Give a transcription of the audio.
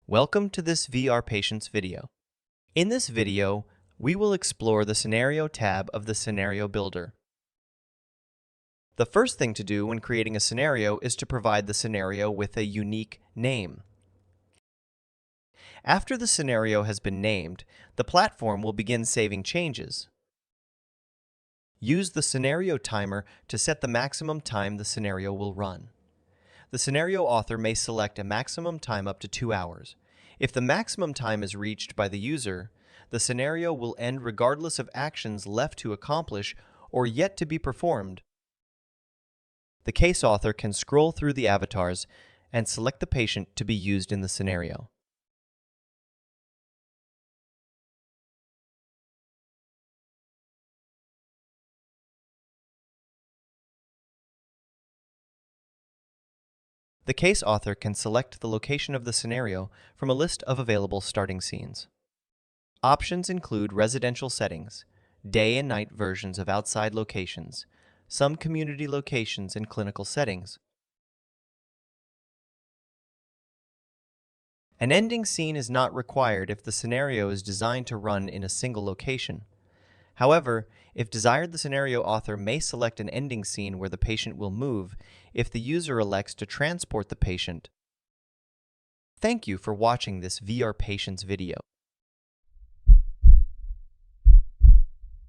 Welcome to this VRpatients video. In this video, we will explore the Scenario tab of the Scenario Builder. The first thing to do when creating a scenario is to provide the scenario with a unique name. After the scenario has been named, the platform will begin saving changes. Use the scenario timer to set the maximum time the scenario will run. The scenario author may select a maximum time up to 2 hours. If the maximum time is reached by the user, the scenario will end regardless of actions left to accomplish or yet to be performed. The case author can scroll through the avatars and select the patient to be used in the scenario. The case author can select the location of the scenario from a list of available starting scenes. Options include residential settings, day and night versions of outside locations, some community locations, and clinical settings. An ending scene is not required if the scenario is designed to run in a single location. However, if desired, the scenario author may select an ending scene where the patient will move if the user elects to transport the patient. Thank you for watching this VRpatients video.